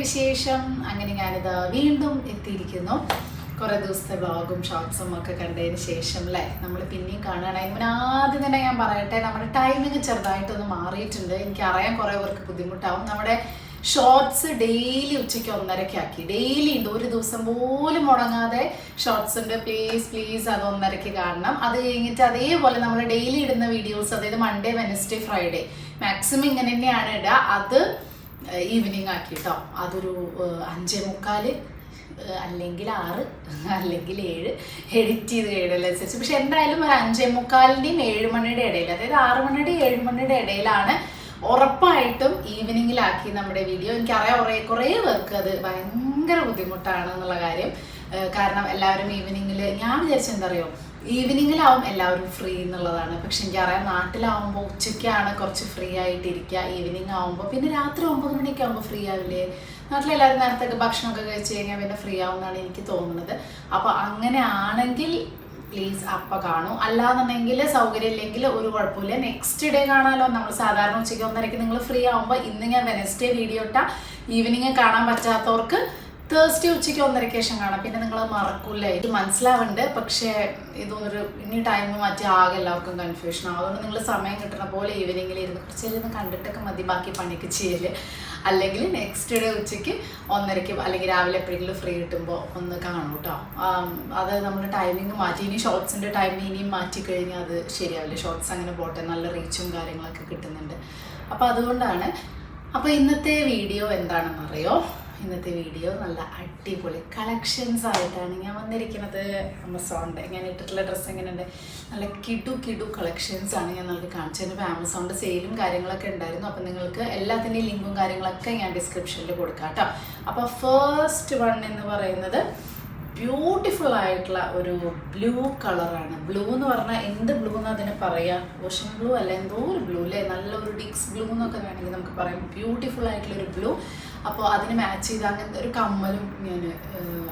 വിശേഷം? അങ്ങനെ ഞാനിത് വീണ്ടും എത്തിയിരിക്കുന്നു. കുറേ ദിവസത്തെ വ്ളോഗും ഷോർട്സും ഒക്കെ കണ്ടതിന് ശേഷം അല്ലേ നമ്മൾ പിന്നെയും കാണുകയാണെങ്കിൽ ഇങ്ങനെ ആദ്യം തന്നെ ഞാൻ പറയട്ടെ, നമ്മുടെ ടൈമിങ് ചെറുതായിട്ടൊന്ന് മാറിയിട്ടുണ്ട്. എനിക്കറിയാൻ കുറേ പേർക്ക് ബുദ്ധിമുട്ടാവും. നമ്മുടെ ഷോർട്സ് ഡെയിലി ഉച്ചയ്ക്ക് 1:30 ആക്കി. ഡെയിലി ഉണ്ട്, ഒരു ദിവസം പോലും മുടങ്ങാതെ ഷോർട്സ് ഉണ്ട്. പ്ലീസ് അത് 1:30 കാണണം. അത് കഴിഞ്ഞിട്ട് അതേപോലെ നമ്മൾ ഡെയിലി ഇടുന്ന വീഡിയോസ്, അതായത് മൺഡേ, വെനസ്ഡേ, ഫ്രൈഡേ മാക്സിമം ഇങ്ങനെ തന്നെയാണ് ഇടുക. അത് ഈവനിങ് ആക്കി കേട്ടോ. അതൊരു 5:45 അല്ലെങ്കിൽ 6 അല്ലെങ്കിൽ 7 എഡിറ്റ് ചെയ്ത് കഴിയുന്നതിനനുസരിച്ച്. പക്ഷെ എന്തായാലും ഒരു 5:45-ന്റെയും 7 മണിയുടെ ഇടയിൽ, അതായത് 6 മണിയുടെ 7 മണിയുടെ ഇടയിലാണ് ഉറപ്പായിട്ടും ഈവനിങ്ങിലാക്കി നമ്മുടെ വീഡിയോ. എനിക്കറിയാം കുറേ പേർക്ക് അത് ഭയങ്കര ബുദ്ധിമുട്ടാണ് എന്നുള്ള കാര്യം. കാരണം എല്ലാവരും ഈവനിങ്ങിൽ, ഞാൻ വിചാരിച്ചെന്താ അറിയോ, ഈവനിങ്ങിലാവും എല്ലാവരും ഫ്രീ എന്നുള്ളതാണ്. പക്ഷെ എനിക്കറിയാം നാട്ടിലാവുമ്പോൾ ഉച്ചയ്ക്കാണ് കുറച്ച് ഫ്രീ ആയിട്ടിരിക്കുക. ഈവനിങ് ആവുമ്പോൾ പിന്നെ രാത്രി 9 മണിയൊക്കെ ആകുമ്പോൾ ഫ്രീ ആവില്ലേ? നാട്ടിലെല്ലാവരും നേരത്തൊക്കെ ഭക്ഷണമൊക്കെ കഴിച്ച് കഴിഞ്ഞാൽ പിന്നെ ഫ്രീ ആവുമെന്നാണ് എനിക്ക് തോന്നുന്നത്. അപ്പോൾ അങ്ങനെ ആണെങ്കിൽ പ്ലീസ് അപ്പം കാണൂ. അല്ലാന്നുണ്ടെങ്കിൽ സൗകര്യം ഇല്ലെങ്കിൽ ഒരു കുഴപ്പമില്ല, നെക്സ്റ്റ് ഡേ കാണാമല്ലോ. നമ്മൾ സാധാരണ ഉച്ചയ്ക്ക് 1:30 നിങ്ങൾ ഫ്രീ ആവുമ്പോൾ, ഇന്ന് ഞാൻ വെനസ്ഡേ വീഡിയോ ഇട്ടാൽ ഈവനിങ് കാണാൻ പറ്റാത്തവർക്ക് തേഴ്സ്ഡേ ഉച്ചയ്ക്ക് 1:30 ശേഷം കാണാം. പിന്നെ നിങ്ങളത് മറക്കൂല, ഇത് മനസ്സിലാവുന്നുണ്ട്. പക്ഷേ ഇതൊന്നൊരു ഇനി ടൈം മാറ്റി ആകെ എല്ലാവർക്കും കൺഫ്യൂഷൻ ആവും. അതുകൊണ്ട് നിങ്ങൾ സമയം കിട്ടുന്ന പോലെ ഈവനിങ്ങിൽ ഇരുന്ന് കുറച്ചേരുന്ന് കണ്ടിട്ടൊക്കെ മതി ബാക്കി പണിയൊക്കെ ചെയ്യല്. അല്ലെങ്കിൽ നെക്സ്റ്റ് ഡേ ഉച്ചയ്ക്ക് 1:30 അല്ലെങ്കിൽ രാവിലെ എപ്പോഴെങ്കിലും ഫ്രീ കിട്ടുമ്പോൾ ഒന്ന് കാണും കേട്ടോ. അത് നമ്മുടെ ടൈമിങ് മാറ്റി, ഇനി ഷോർട്സിൻ്റെ ടൈമിങ് ഇനിയും മാറ്റി കഴിഞ്ഞാൽ അത് ശരിയാവില്ല. ഷോർട്സ് അങ്ങനെ പോട്ടെ, നല്ല റീച്ചും കാര്യങ്ങളൊക്കെ കിട്ടുന്നുണ്ട്. അപ്പോൾ അതുകൊണ്ടാണ്. അപ്പോൾ ഇന്നത്തെ വീഡിയോ എന്താണെന്നറിയോ? ഇന്നത്തെ വീഡിയോ നല്ല അടിപൊളി കളക്ഷൻസ് ആയിട്ടാണ് ഞാൻ വന്നിരിക്കുന്നത്. ആമസോണിൻ്റെ ഞാൻ ഇട്ടിട്ടുള്ള ഡ്രസ്സ് എങ്ങനെയുണ്ട്, നല്ല കിടു കളക്ഷൻസ് ആണ് ഞാൻ നിങ്ങൾക്ക് കാണിച്ചത്. ഇപ്പോൾ ആമസോണിൻ്റെ സെയിലും കാര്യങ്ങളൊക്കെ ഉണ്ടായിരുന്നു. അപ്പോൾ നിങ്ങൾക്ക് എല്ലാത്തിൻ്റെയും ലിങ്കും കാര്യങ്ങളൊക്കെ ഞാൻ ഡിസ്ക്രിപ്ഷനിൽ കൊടുക്കാം കേട്ടോ. അപ്പോൾ ഫസ്റ്റ് വൺ എന്ന് പറയുന്നത് ബ്യൂട്ടിഫുൾ ആയിട്ടുള്ള ഒരു ബ്ലൂ കളറാണ്. ബ്ലൂ എന്ന് പറഞ്ഞാൽ എന്ത് ബ്ലൂ എന്ന് അതിന് പറയാം, ഓഷൻ ബ്ലൂ അല്ല, എന്തോ ഒരു ബ്ലൂ അല്ലേ, നല്ലൊരു ഡിക്സ് ബ്ലൂ എന്നൊക്കെ വേണമെങ്കിൽ നമുക്ക് പറയാം. ബ്യൂട്ടിഫുൾ ആയിട്ടുള്ളൊരു ബ്ലൂ. അപ്പോൾ അതിന് മാച്ച് ചെയ്ത് അങ്ങനത്തെ ഒരു കമ്മലും ഞാൻ,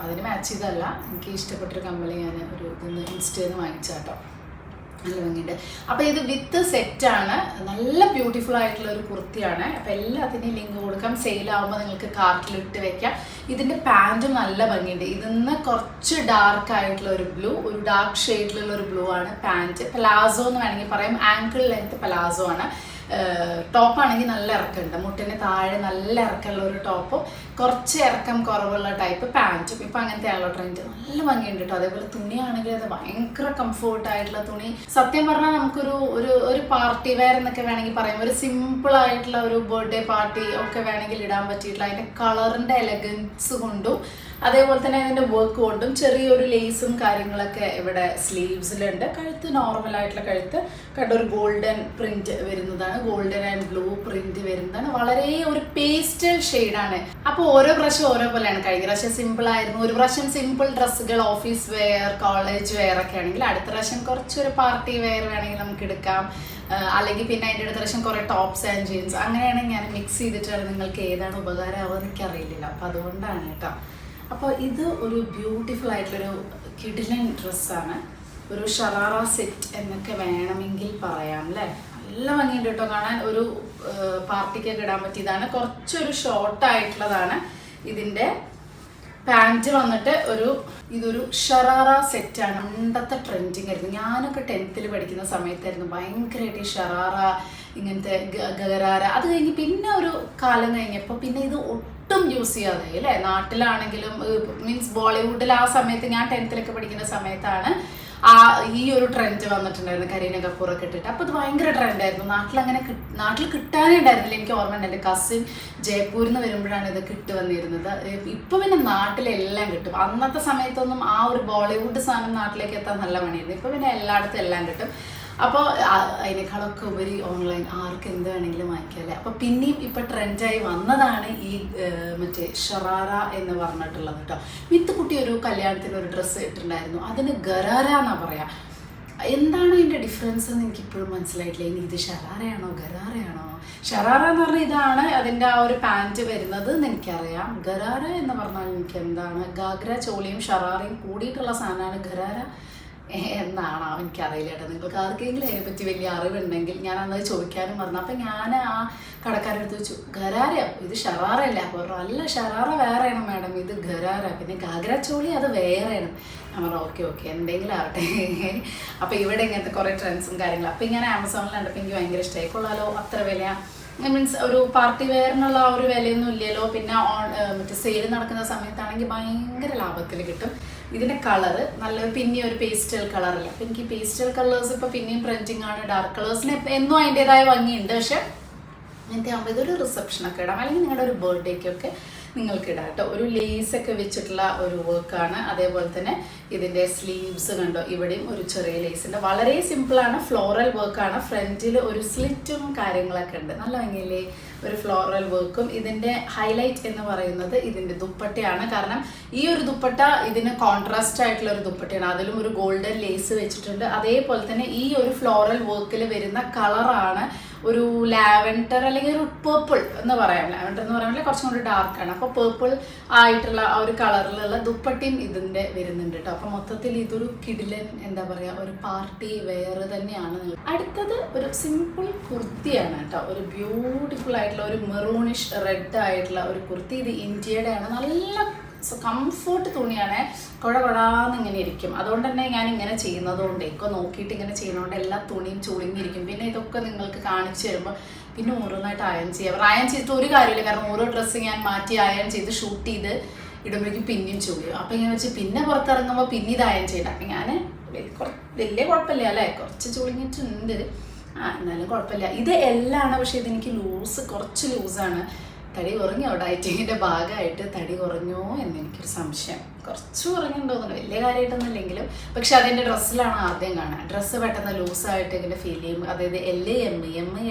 അതിന് മാച്ച് ചെയ്തല്ല, എനിക്ക് ഇഷ്ടപ്പെട്ടൊരു കമ്മൽ ഞാൻ ഒരു ഇൻസ്റ്റയിൽ നിന്ന് വാങ്ങിച്ചാട്ടോ. നല്ല ഭംഗിയുണ്ട്. അപ്പോൾ ഇത് വിത്ത് സെറ്റാണ്, നല്ല ബ്യൂട്ടിഫുൾ ആയിട്ടുള്ള ഒരു കുർത്തിയാണ്. അപ്പോൾ എല്ലാത്തിൻ്റെയും ലിങ്ക് കൊടുക്കാം. സെയിലാവുമ്പോൾ നിങ്ങൾക്ക് കാർട്ടിലിട്ട് വെക്കാം. ഇതിൻ്റെ പാൻറ്റും നല്ല ഭംഗിയുണ്ട്. ഇതിന്ന് കുറച്ച് ഡാർക്ക് ആയിട്ടുള്ള ഒരു ബ്ലൂ, ഒരു ഡാർക്ക് ഷെയ്ഡിലുള്ള ഒരു ബ്ലൂ ആണ് പാൻറ്റ്. പലാസോ എന്ന് വേണമെങ്കിൽ പറയാം, ആങ്കിൾ ലെങ്ത് പലാസോ ആണ്. ടോപ്പാണെങ്കിൽ നല്ല ഇറക്കമുണ്ട്, മുട്ടിന് താഴെ നല്ല ഇറക്കമുള്ള ഒരു ടോപ്പും കുറച്ച് ഇറക്കം കുറവുള്ള ടൈപ്പ് പാൻറ്റും. ഇപ്പം അങ്ങനത്തെ ആണല്ലോ ട്രെൻഡ്. നല്ല ഭംഗിയുണ്ട് കേട്ടോ. അതേപോലെ തുണിയാണെങ്കിൽ അത് ഭയങ്കര കംഫോർട്ടായിട്ടുള്ള തുണി. സത്യം പറഞ്ഞാൽ നമുക്കൊരു ഒരു പാർട്ടി വെയർ എന്നൊക്കെ വേണമെങ്കിൽ പറയാം. ഒരു സിമ്പിൾ ആയിട്ടുള്ള ഒരു ബർത്ത്ഡേ പാർട്ടി ഒക്കെ വേണമെങ്കിൽ ഇടാൻ പറ്റിയിട്ടുള്ള, അതിൻ്റെ കളറിൻ്റെ എലഗൻസ് കൊണ്ടും അതേപോലെ തന്നെ അതിൻ്റെ വർക്ക് കൊണ്ടും ചെറിയൊരു ലേസും കാര്യങ്ങളൊക്കെ ഇവിടെ സ്ലീവ്സിലുണ്ട്. കഴുത്ത് നോർമലായിട്ടുള്ള കഴുത്ത് കണ്ടൊരു ഗോൾഡൻ പ്രിന്റ് വരുന്നതാണ്, ഗോൾഡൻ ആൻഡ് ബ്ലൂ പ്രിന്റ് വരുന്നതാണ്. വളരെ ഒരു പേസ്റ്റൽ ഷെയ്ഡാണ്. അപ്പോൾ ഓരോ പ്രാവശ്യം ഓരോ പോലെയാണ്. കഴിഞ്ഞ പ്രാവശ്യം സിമ്പിൾ ആയിരുന്നു, ഒരു പ്രാവശ്യം സിമ്പിൾ ഡ്രസ്സുകൾ ഓഫീസ് വെയർ കോളേജ് വെയർ ഒക്കെ ആണെങ്കിൽ, അടുത്ത പ്രാവശ്യം കുറച്ചൊരു പാർട്ടി വെയർ വേണമെങ്കിൽ നമുക്ക് എടുക്കാം. അല്ലെങ്കിൽ പിന്നെ അതിൻ്റെ അടുത്ത പ്രാവശ്യം കുറേ ടോപ്സ് ആൻഡ് ജീൻസ്, അങ്ങനെയാണെങ്കിൽ ഞാൻ മിക്സ് ചെയ്തിട്ടാണ്. നിങ്ങൾക്ക് ഏതാണ് ഉപകാരമാവുക എനിക്കറിയില്ല, അപ്പോൾ അതുകൊണ്ടാണ് കേട്ടോ. അപ്പോൾ ഇത് ഒരു ബ്യൂട്ടിഫുൾ ആയിട്ടുള്ളൊരു കിഡിലൻ ഡ്രസ്സാണ്. ഒരു ഷറാറ സെറ്റ് എന്നൊക്കെ വേണമെങ്കിൽ പറയാം അല്ലേ. നല്ല ഭംഗിയുണ്ട് കേട്ടോ കാണാൻ. ഒരു പാർട്ടിക്കൊക്കെ ഇടാൻ പറ്റിയതാണ്. കുറച്ചൊരു ഷോർട്ടായിട്ടുള്ളതാണ്. ഇതിൻ്റെ പാൻറ്റ് വന്നിട്ട് ഇതൊരു ഷറാറ സെറ്റാണ്. പണ്ടത്തെ ട്രെൻഡിങ് ആയിരുന്നു. ഞാനൊക്കെ 10th പഠിക്കുന്ന സമയത്തായിരുന്നു ഭയങ്കരമായിട്ട് ഈ ഷറാറ, ഇങ്ങനത്തെ ഗരാര. അത് കഴിഞ്ഞ് പിന്നെ ഒരു കാലം കഴിഞ്ഞപ്പോൾ പിന്നെ ഇത് ഒട്ടും യൂസ് ചെയ്യാതെ അല്ലേ. നാട്ടിലാണെങ്കിലും മീൻസ് ബോളിവുഡിൽ ആ സമയത്ത് ഞാൻ 10th പഠിക്കുന്ന സമയത്താണ് ഈ ഒരു ട്രെൻഡ് വന്നിട്ടുണ്ടായിരുന്നു, കരീന കപൂറൊക്കെ ഇട്ടിട്ട്. അപ്പോൾ ഇത് ഭയങ്കര ട്രെൻഡായിരുന്നു. നാട്ടിൽ കിട്ടാനേ ഉണ്ടായിരുന്നില്ല. എനിക്ക് ഓർമ്മയുണ്ട്, എൻ്റെ കസിൻ ജയ്പൂരിൽ നിന്ന് വരുമ്പോഴാണ് ഇത് കിട്ടുവന്നിരുന്നത്. ഇപ്പോൾ പിന്നെ നാട്ടിലെല്ലാം കിട്ടും. അന്നത്തെ സമയത്തൊന്നും ആ ഒരു ബോളിവുഡ് സാധനം നാട്ടിലേക്ക് എത്താൻ നല്ല പണിയായിരുന്നു. ഇപ്പോൾ പിന്നെ എല്ലായിടത്തും എല്ലാം കിട്ടും. അപ്പോൾ അതിനേക്കാളൊക്കെ ഉപരി ഓൺലൈൻ ആർക്ക് എന്ത് വേണമെങ്കിലും വാങ്ങിക്കാമല്ലേ. അപ്പോൾ പിന്നെയും ഇപ്പോൾ ട്രെൻഡായി വന്നതാണ് ഈ മറ്റേ ഷറാറ എന്ന് പറഞ്ഞിട്ടുള്ളത് കേട്ടോ. വിത്ത് കുട്ടി ഒരു കല്യാണത്തിന് ഒരു ഡ്രസ്സ് ഇട്ടിട്ടുണ്ടായിരുന്നു, അതിന് ഗരാര എന്നാണ് പറയാം. എന്താണ് അതിൻ്റെ ഡിഫറൻസ് എന്ന് എനിക്കിപ്പോഴും മനസ്സിലായിട്ടില്ല. ഇനി ഇത് ഷറാറയാണോ ഗരാറയാണോ? ഷറാറ എന്ന് പറഞ്ഞാൽ ഇതാണ് അതിൻ്റെ ആ ഒരു പാൻറ്റ് വരുന്നത് എന്ന് എനിക്കറിയാം. ഗരാര എന്ന് പറഞ്ഞാൽ എനിക്ക് എന്താണ്, ഗാഗ്ര ചോളിയും ഷറാറയും കൂടിയിട്ടുള്ള സാധനമാണ് ഗരാര. എന്നാണോ എനിക്കറിയില്ല കേട്ടോ. നിങ്ങൾക്ക് ആർക്കെങ്കിലും അതിനെപ്പറ്റി വലിയ അറിവുണ്ടെങ്കിൽ ഞാൻ അന്നത് ചോദിക്കാനും പറഞ്ഞു. അപ്പം ഞാൻ ആ കടക്കാരെടുത്ത് വെച്ചു, ഗരാരയോ ഇത് ഷറാറല്ല. പറഞ്ഞു അല്ല, ഷറാറ വേറെയാണ് മാഡം, ഇത് ഗരാര. പിന്നെ ഗാഗ്ര ചോളി അത് വേറെയാണ്. ഞാൻ പറഞ്ഞു ഓക്കെ എന്തെങ്കിലും ആവട്ടെ. അപ്പോൾ ഇവിടെ ഇങ്ങനത്തെ കുറേ ട്രെൻഡ്സും കാര്യങ്ങളും. അപ്പോൾ ഇങ്ങനെ ആമസോണിൽ കണ്ടപ്പോൾ എനിക്ക് ഭയങ്കര ഇഷ്ടമായി. കൊള്ളാലോ, അത്ര വില മീൻസ് ഒരു പാർട്ടി വെയറിനുള്ള ആ ഒരു വിലയൊന്നും ഇല്ലല്ലോ. പിന്നെ മറ്റേ സെയിൽ നടക്കുന്ന സമയത്താണെങ്കിൽ ഭയങ്കര ലാഭത്തിൽ കിട്ടും. ഇതിൻ്റെ കളറ് നല്ലൊരു പിന്നെ ഒരു പേസ്റ്റൽ കളറല്ല. അപ്പം എനിക്ക് പേസ്റ്റൽ കളേഴ്സ് ഇപ്പോൾ പിന്നെയും ട്രെൻഡിങ് ആണ്. ഡാർക്ക് കളേഴ്സിന് എന്നും അതിൻ്റെതായ ഭംഗിയുണ്ട്. പക്ഷെ ഇങ്ങനത്തെ ആകുമ്പോൾ ഇതൊരു റിസപ്ഷനൊക്കെ ഇടാം, അല്ലെങ്കിൽ നിങ്ങളുടെ ഒരു ബർത്ത്ഡേക്കൊക്കെ നിങ്ങൾക്ക് ഇടാം കേട്ടോ. ഒരു ലേസൊക്കെ വെച്ചിട്ടുള്ള ഒരു വർക്കാണ്. അതേപോലെ തന്നെ ഇതിൻ്റെ സ്ലീവ്സ് കണ്ടോ, ഇവിടെയും ഒരു ചെറിയ ലേസ് ഉണ്ട്. വളരെ സിമ്പിളാണ്, ഫ്ലോറൽ വർക്കാണ്. ഫ്രണ്ടിൽ ഒരു സ്ലിറ്റും കാര്യങ്ങളൊക്കെ ഉണ്ട്. നല്ല ഭംഗിയില്ലേ ഒരു ഫ്ലോറൽ വർക്കും. ഇതിൻ്റെ ഹൈലൈറ്റ് എന്ന് പറയുന്നത് ഇതിൻ്റെ ദുപ്പട്ടയാണ്. കാരണം ഈ ഒരു ദുപ്പട്ട ഇതിന് കോൺട്രാസ്റ്റ് ആയിട്ടുള്ള ഒരു ദുപ്പട്ടയാണ്. അതിലും ഒരു ഗോൾഡൻ ലേസ് വെച്ചിട്ടുണ്ട്. അതേപോലെ തന്നെ ഈ ഒരു ഫ്ലോറൽ വർക്കിൽ വരുന്ന കളറാണ് ഒരു ലാവൻഡർ അല്ലെങ്കിൽ ഒരു പേർപ്പിൾ എന്ന് പറയാം. ലാവൻഡർ എന്ന് പറയുമ്പോൾ കുറച്ചും കൂടി ഡാർക്കാണ്. അപ്പോൾ പേർപ്പിൾ ആയിട്ടുള്ള ആ ഒരു കളറിലുള്ള ദുപ്പട്ടയും ഇതിൻ്റെ വരുന്നുണ്ട് കേട്ടോ. അപ്പോൾ മൊത്തത്തിൽ ഇതൊരു കിടിലൻ എന്താ പറയുക, ഒരു പാർട്ടി വെയർ തന്നെയാണ്. അടുത്തത് ഒരു സിമ്പിൾ കുർത്തിയാണ് കേട്ടോ. ഒരു ബ്യൂട്ടിഫുൾ ആയിട്ടുള്ള ഒരു മെറൂണിഷ് റെഡ് ആയിട്ടുള്ള ഒരു കുർത്തി. ഇത് ഇന്ത്യയുടെ ആണ്. നല്ല കംഫോർട്ട് തുണിയാണ്. കുഴകുഴാന്ന് ഇങ്ങനെ ഇരിക്കും. അതുകൊണ്ട് തന്നെ ഞാൻ ഇങ്ങനെ ചെയ്യുന്നതുകൊണ്ട് ഒക്കെ നോക്കിയിട്ട് ഇങ്ങനെ ചെയ്യുന്നതുകൊണ്ട് എല്ലാ തുണിയും ചുളുങ്ങിയിരിക്കും. പിന്നെ ഇതൊക്കെ നിങ്ങൾക്ക് കാണിച്ചു തരുമ്പോൾ പിന്നെ ഓരോന്നായിട്ട് അയൺ ചെയ്യാം. അയൺ ചെയ്തിട്ട് ഒരു കാര്യമില്ല. കാരണം ഓരോ ഡ്രസ്സ് ഞാൻ മാറ്റി അയൺ ചെയ്ത് ഷൂട്ട് ചെയ്ത് ഇടുമ്പോഴേക്കും പിന്നെയും ചുളിയും. അപ്പം ഇങ്ങനെ വെച്ച് പിന്നെ പുറത്തിറങ്ങുമ്പോൾ പിന്നെ ഇത് അയൺ ചെയ്യണം. അപ്പം ഞാൻ വലിയ കുഴപ്പമില്ല അല്ലേ, കുറച്ച് ചുളുങ്ങിയിട്ടുണ്ട്. എന്നാലും കുഴപ്പമില്ല. ഇത് എല്ലാമാണ്. പക്ഷെ ഇതെനിക്ക് കുറച്ച് ലൂസാണ്. തടി കുറഞ്ഞോ, ഡയറ്റിങ്ങിൻ്റെ ഭാഗമായിട്ട് തടി കുറഞ്ഞോ എന്നെനിക്കൊരു സംശയം. കുറച്ച് കുറഞ്ഞുണ്ടോന്നുണ്ട്, വലിയ കാര്യമായിട്ടൊന്നും ഇല്ലെങ്കിലും. പക്ഷെ അതിൻ്റെ ഡ്രസ്സിലാണ് ആദ്യം കാണാൻ. ഡ്രസ്സ് പെട്ടെന്ന് ലൂസായിട്ട് ഇങ്ങനെ ഫീൽ ചെയ്യും. അതായത് LL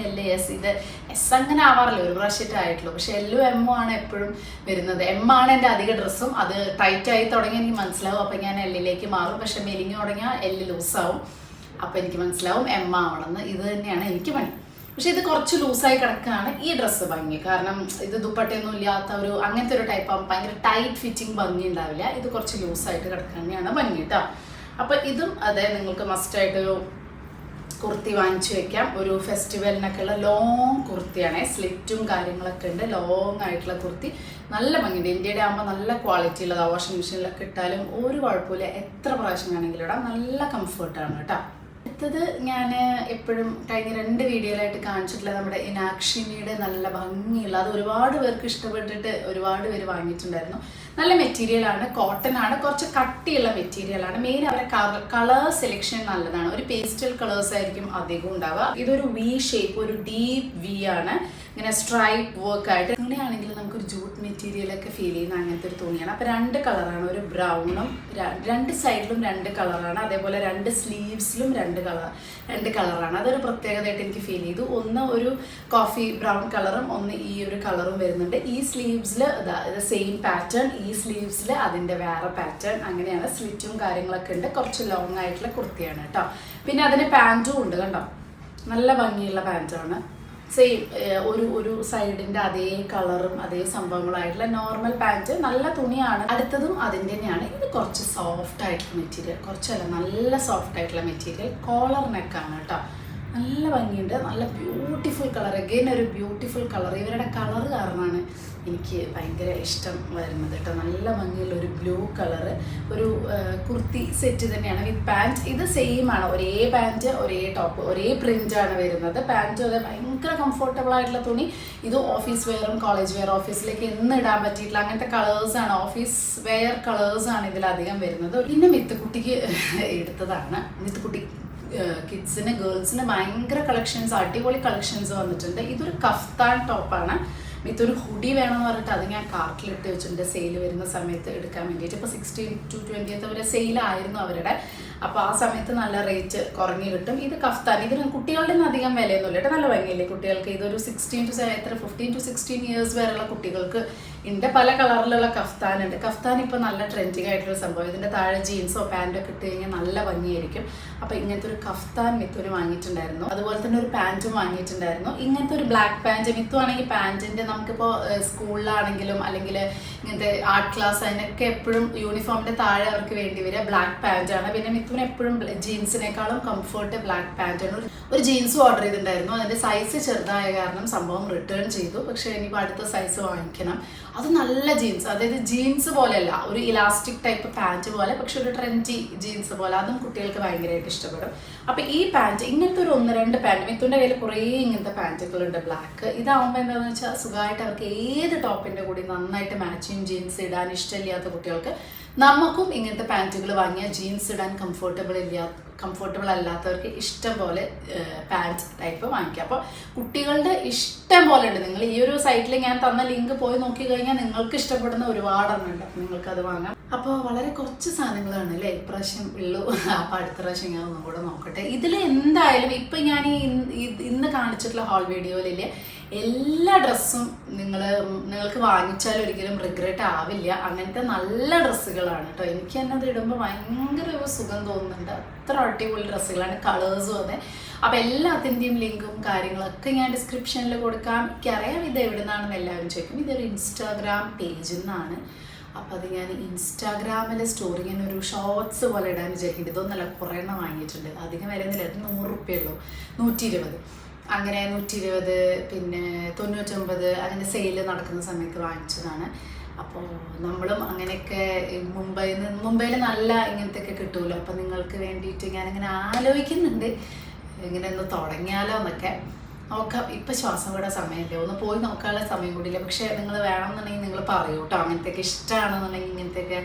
ഇത് S അങ്ങനെ ആവാറില്ല, ഒരു പ്രാവശ്യമായിട്ട് ആയിട്ടുള്ളൂ. പക്ഷെ L ആണ് എപ്പോഴും വരുന്നത്. ആണ് എൻ്റെ അധിക ഡ്രസ്സും. അത് ടൈറ്റായി തുടങ്ങി എനിക്ക് മനസ്സിലാവും. അപ്പം ഞാൻ Lലേക്ക് മാറും. പക്ഷെ മെലിഞ്ഞു തുടങ്ങിയാൽ L ലൂസാവും. അപ്പം എനിക്ക് മനസ്സിലാവും M ആവണമെന്ന്. ഇത് തന്നെയാണ് എനിക്ക് പണി. പക്ഷെ ഇത് കുറച്ച് ലൂസായി കിടക്കുകയാണ് ഈ ഡ്രസ്സ് ഭംഗി. കാരണം ഇത് ദുപ്പട്ടയൊന്നും ഇല്ലാത്ത ഒരു അങ്ങനത്തെ ഒരു ടൈപ്പ് ആകുമ്പോൾ ഭയങ്കര ടൈറ്റ് ഫിറ്റിംഗ് ഭംഗി ഉണ്ടാവില്ല. ഇത് കുറച്ച് ലൂസായിട്ട് കിടക്കുകയാണ് ഭംഗി കേട്ടോ. അപ്പം ഇതും അതെ, നിങ്ങൾക്ക് മസ്റ്റായിട്ടൊരു കുർത്തി വാങ്ങിച്ചു വെക്കാം. ഒരു ഫെസ്റ്റിവലിനൊക്കെയുള്ള ലോങ് കുർത്തിയാണ്. സ്ലിറ്റും കാര്യങ്ങളൊക്കെ ഉണ്ട്. ലോങ് ആയിട്ടുള്ള കുർത്തി നല്ല ഭംഗിയുണ്ട്. ഇന്ത്യയുടെ ആകുമ്പോൾ നല്ല ക്വാളിറ്റി ഉള്ളതാണ്. വാഷിംഗ് മെഷീനിലൊക്കെ ഇട്ടാലും ഒരു കുഴപ്പമില്ല. എത്ര പ്രാവശ്യം വേണമെങ്കിലും ഇടാം. നല്ല കംഫർട്ടാണ് കേട്ടോ. അടുത്തത് ഞാൻ എപ്പോഴും കഴിഞ്ഞ 2 വീഡിയോയിലായിട്ട് കാണിച്ചിട്ടുള്ള നമ്മുടെ ഇനാക്ഷിനിയുടെ നല്ല ഭംഗിയുള്ള, അത് ഒരുപാട് പേർക്ക് ഇഷ്ടപ്പെട്ടിട്ട് ഒരുപാട് പേര് വാങ്ങിയിട്ടുണ്ടായിരുന്നു. നല്ല മെറ്റീരിയലാണ്, കോട്ടൺ ആണ്, കുറച്ച് കട്ടിയുള്ള മെറ്റീരിയലാണ്. മെയിൻ അവരുടെ കളർ സെലക്ഷൻ നല്ലതാണ്. ഒരു പേസ്റ്റൽ കളേഴ്സ് ആയിരിക്കും അധികം ഉണ്ടാവുക. ഇതൊരു വി ഷേപ്പ്, ഒരു ഡീപ്പ് വി ആണ്. ഇങ്ങനെ സ്ട്രൈപ്പ് വർക്ക് ആയിട്ട് തുണിയാണെങ്കിൽ നമുക്കൊരു ജൂട്ട് മെറ്റീരിയലൊക്കെ ഫീൽ ചെയ്യുന്ന അങ്ങനത്തെ ഒരു തുണിയാണ്. അപ്പോൾ 2 കളറാണ്. ഒരു ബ്രൗണും 2 സൈഡിലും 2 കളറാണ്. അതേപോലെ 2 സ്ലീവ്സിലും 2 കളറാണ്. അതൊരു പ്രത്യേകതയായിട്ട് എനിക്ക് ഫീൽ ചെയ്തു. ഒന്ന് ഒരു കോഫി ബ്രൗൺ കളറും ഒന്ന് ഈ ഒരു കളറും വരുന്നുണ്ട്. ഈ സ്ലീവ്സിൽ സെയിം പാറ്റേൺ, ഈ സ്ലീവ്സിൽ അതിൻ്റെ വേറെ പാറ്റേൺ. അങ്ങനെയാണ്. സ്ലിറ്റും കാര്യങ്ങളൊക്കെ ഉണ്ട്. കുറച്ച് ലോങ് ആയിട്ടുള്ള കുർത്തിയാണ് കേട്ടോ. പിന്നെ അതിന് പാൻറ്റും ഉണ്ട് കണ്ടോ, നല്ല ഭംഗിയുള്ള പാൻറ്റാണ്. സെയിം ഒരു സൈഡിൻ്റെ അതേ കളറും അതേ സംഭവങ്ങളായിട്ടുള്ള നോർമൽ പാൻറ്റ്. നല്ല തുണിയാണ്. അടുത്തതും അതിൻ്റെ തന്നെയാണ്. ഇത് കുറച്ച് സോഫ്റ്റ് ആയിട്ടുള്ള മെറ്റീരിയൽ, കുറച്ചല്ല നല്ല സോഫ്റ്റ് ആയിട്ടുള്ള മെറ്റീരിയൽ. കോളർ നെക്കാണ് കേട്ടോ. നല്ല ഭംഗിയുണ്ട്. നല്ല ബ്യൂട്ടിഫുൾ കളർ. അഗെയിൻ ഒരു ബ്യൂട്ടിഫുൾ കളർ. ഇവരുടെ കളർ കാരണമാണ് എനിക്ക് ഭയങ്കര ഇഷ്ടം വരുന്നത് കേട്ടോ. നല്ല ഭംഗിയുള്ള ഒരു ബ്ലൂ കളറ്. ഒരു കുർത്തി സെറ്റ് തന്നെയാണ് വിത്ത് പാൻറ്റ്. ഇത് സെയിം ആണ്. ഒരേ പാൻറ്റ്, ഒരേ ടോപ്പ്, ഒരേ പ്രിൻ്റാണ് വരുന്നത്. പാൻറ്റും അതെ ഭയങ്കര കംഫർട്ടബിൾ ആയിട്ടുള്ള തുണി. ഇത് ഓഫീസ് വെയറും കോളേജ് വെയർ, ഓഫീസിലേക്ക് എന്ന് ഇടാൻ പറ്റിയിട്ടുള്ള അങ്ങനത്തെ കളേഴ്സാണ്. ഓഫീസ് വെയർ കളേഴ്സാണ് ഇതിലധികം വരുന്നത്. പിന്നെ മിത്തുക്കുട്ടിക്ക് എടുത്തതാണ്. മിത്തുക്കുട്ടി കിഡ്സിന്, ഗേൾസിന് ഭയങ്കര കളക്ഷൻസ്, അടിപൊളി കളക്ഷൻസ് വന്നിട്ടുണ്ട്. ഇതൊരു കഫ്താൻ ടോപ്പാണ്. ഇതൊരു ഹുഡി വേണമെന്ന് പറഞ്ഞിട്ട് അത് ഞാൻ കാർട്ടിലിട്ട് വെച്ചിട്ടുണ്ട് സെയിൽ വരുന്ന സമയത്ത് എടുക്കാൻ വേണ്ടിയിട്ട്. ഇപ്പോൾ 16 to 20th വരെ സെയിലായിരുന്നു അവരുടെ. അപ്പോൾ ആ സമയത്ത് നല്ല റേറ്റ് കുറഞ്ഞ് കിട്ടും. ഇത് കഫ്താൻ. ഇതിന് കുട്ടികളുടെ ഒന്നും അധികം വിലയൊന്നുമില്ല കേട്ടോ. നല്ല ഭംഗിയില്ലേ കുട്ടികൾക്ക്. ഇതൊരു 15 to 16 years വരെയുള്ള കുട്ടികൾക്ക് ഇതിൻ്റെ പല കളറിലുള്ള കഫ്താനുണ്ട്. കഫ്താൻ ഇപ്പോൾ നല്ല ട്രെൻഡിങ് ആയിട്ടുള്ള സംഭവം. ഇതിൻ്റെ താഴെ ജീൻസോ പാൻറ്റോ ഒക്കെ ഇട്ട് കഴിഞ്ഞാൽ നല്ല ഭംഗിയായിരിക്കും. അപ്പോൾ ഇങ്ങനത്തെ ഒരു കഫ്താൻ മിത്തുവിന് വാങ്ങിയിട്ടുണ്ടായിരുന്നു. അതുപോലെ തന്നെ ഒരു പാൻറ്റും വാങ്ങിയിട്ടുണ്ടായിരുന്നു. ഇങ്ങനത്തെ ഒരു ബ്ലാക്ക് പാൻറ്റ് മിത്തു ആണെങ്കിൽ പാൻറ്റിൻ്റെ നമുക്കിപ്പോൾ സ്കൂളിലാണെങ്കിലും അല്ലെങ്കിൽ ഇങ്ങനത്തെ ആർട്ട് ക്ലാസ് അതിനൊക്കെ എപ്പോഴും യൂണിഫോമിൻ്റെ താഴെ അവർക്ക് വേണ്ടി വരിക ബ്ലാക്ക് പാൻറ്റാണ്. പിന്നെ മിത്തുവിന് എപ്പോഴും ജീൻസിനേക്കാളും കംഫർട്ട് ബ്ലാക്ക് പാൻറ്റാണ്. ഒരു ജീൻസും ഓർഡർ ചെയ്തിട്ടുണ്ടായിരുന്നു. അതിൻ്റെ സൈസ് ചെറുതായ കാരണം സംഭവം റിട്ടേൺ ചെയ്തു. പക്ഷേ ഇനിയിപ്പോൾ അടുത്ത സൈസ് വാങ്ങിക്കണം. അത് നല്ല ജീൻസ്, അതായത് ജീൻസ് പോലെയല്ല, ഒരു ഇലാസ്റ്റിക് ടൈപ്പ് പാൻറ്റ് പോലെ, പക്ഷെ ഒരു ട്രെൻഡി ജീൻസ് പോലെ. അതും കുട്ടികൾക്ക് ഭയങ്കരമായിട്ട് ഇഷ്ടപ്പെടും. അപ്പോൾ ഈ പാൻറ്റ് ഇങ്ങനത്തെ ഒരു 1-2 പാൻറ്റ്, മിത്തുവിൻ്റെ കയ്യിൽ കുറേ ഇങ്ങനത്തെ പാൻറ്റുകളുണ്ട് ബ്ലാക്ക്. ഇതാവുമ്പോൾ എന്താണെന്ന് വെച്ചാൽ സുഖമായിട്ട് അവർക്ക് ഏത് ടോപ്പിൻ്റെ കൂടി നന്നായിട്ട് മാച്ചിങ് ജീൻസ് ഇടാൻ ഇഷ്ടമില്ലാത്ത കുട്ടികൾക്ക് നമുക്കും ഇങ്ങനത്തെ പാൻറ്റുകൾ വാങ്ങിയാൽ ജീൻസ് ഇടാൻ കംഫർട്ടബിൾ അല്ലാത്തവർക്ക് ഇഷ്ടം പോലെ പാൻറ്റ് ടൈപ്പ് വാങ്ങിക്കാം. അപ്പോൾ കുട്ടികളുടെ ഇഷ്ടം പോലെ ഉണ്ട്. നിങ്ങൾ ഈ ഒരു സൈറ്റിൽ ഞാൻ തന്ന ലിങ്ക് പോയി നോക്കി കഴിഞ്ഞാൽ നിങ്ങൾക്ക് ഇഷ്ടപ്പെടുന്ന ഒരുപാടെണ്ണം ഉണ്ട്. നിങ്ങൾക്കത് വാങ്ങാം. അപ്പോൾ വളരെ കുറച്ച് സാധനങ്ങളാണ് അല്ലേ ഇപ്രാവശ്യം ഉള്ളൂ. അപ്പോൾ അടുത്ത പ്രാവശ്യം ഞാൻ ഒന്നും കൂടെ നോക്കട്ടെ. ഇതിൽ എന്തായാലും ഇപ്പം ഞാൻ ഇന്ന് കാണിച്ചിട്ടുള്ള ഹോൾ വീഡിയോയിലെ എല്ലാ ഡ്രസ്സും നിങ്ങൾക്ക് വാങ്ങിച്ചാൽ ഒരിക്കലും റിഗ്രറ്റ് ആവില്ല. അങ്ങനത്തെ നല്ല ഡ്രസ്സുകളാണ് കേട്ടോ. എനിക്ക് തന്നെ അത് ഇടുമ്പോൾ ഭയങ്കര ഒരു സുഖം തോന്നുന്നുണ്ട്. അത്ര അടിപൊളി ഡ്രസ്സുകളാണ്, കളേഴ്സും അതെ. അപ്പോൾ എല്ലാത്തിൻ്റെയും ലിങ്കും കാര്യങ്ങളൊക്കെ ഞാൻ ഡിസ്ക്രിപ്ഷനിൽ കൊടുക്കാം. എനിക്കറിയാം ഇത് എവിടെ നിന്നാണെന്ന് എല്ലാവരും ചോദിക്കും. ഇതൊരു ഇൻസ്റ്റാഗ്രാം പേജിൽ നിന്നാണ്. അപ്പോൾ അത് ഞാൻ ഇൻസ്റ്റാഗ്രാമിൽ സ്റ്റോറി ഇങ്ങനെ ഒരു ഷോർട്സ് പോലെ ഇടാൻ വിചാരിക്കുന്നുണ്ട്. ഇതൊന്നല്ല, കുറേ എണ്ണം വാങ്ങിയിട്ടുണ്ട്. അധികം വരുന്നില്ല, അത് 100 രൂപയുള്ളൂ. 120 അങ്ങനെ 120 പിന്നെ 99 അങ്ങനെ സെയിൽ നടക്കുന്ന സമയത്ത് വാങ്ങിച്ചതാണ്. അപ്പോൾ നമ്മളും അങ്ങനെയൊക്കെ മുംബൈയിൽ നല്ല ഇങ്ങനത്തെയൊക്കെ കിട്ടുമല്ലോ. അപ്പോൾ നിങ്ങൾക്ക് വേണ്ടിയിട്ട് ഞാനിങ്ങനെ ആലോചിക്കുന്നുണ്ട് ഇങ്ങനെ ഒന്ന് തുടങ്ങിയാലോ എന്നൊക്കെ. നോക്കാം. ഇപ്പം ശ്വാസം വിടാൻ സമയമില്ല, ഒന്ന് പോയി നോക്കാനുള്ള സമയം കൂടിയില്ല. പക്ഷേ നിങ്ങൾ വേണമെന്നുണ്ടെങ്കിൽ നിങ്ങൾ പറയൂ കേട്ടോ. അങ്ങനത്തെയൊക്കെ ഇഷ്ടമാണെന്നുണ്ടെങ്കിൽ ഇങ്ങനത്തെയൊക്കെ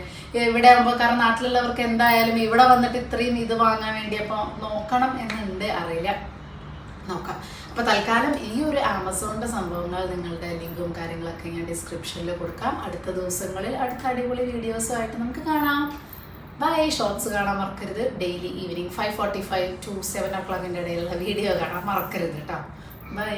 ഇവിടെ ആകുമ്പോൾ, കാരണം നാട്ടിലുള്ളവർക്ക് എന്തായാലും ഇവിടെ വന്നിട്ട് ഇത്രയും ഇത് വാങ്ങാൻ വേണ്ടി അപ്പോൾ നോക്കണം എന്നുണ്ട്, അറിയില്ല, നോക്കാം. അപ്പോൾ തൽക്കാലം ഈ ഒരു ആമസോണിൻ്റെ സംഭവങ്ങൾ നിങ്ങളുടെ ലിങ്കും കാര്യങ്ങളൊക്കെ ഞാൻ ഡിസ്ക്രിപ്ഷനിൽ കൊടുക്കാം. അടുത്ത ദിവസങ്ങളിൽ അടുത്ത അടിപൊളി വീഡിയോസുമായിട്ട് നമുക്ക് കാണാം. ബൈ. ഷോർട്സ് കാണാൻ മറക്കരുത്. ഡെയിലി ഈവനിങ് 5:45 to 7 o'clock ഇടയിലുള്ള വീഡിയോ കാണാൻ മറക്കരുത് കേട്ടോ. ബൈ.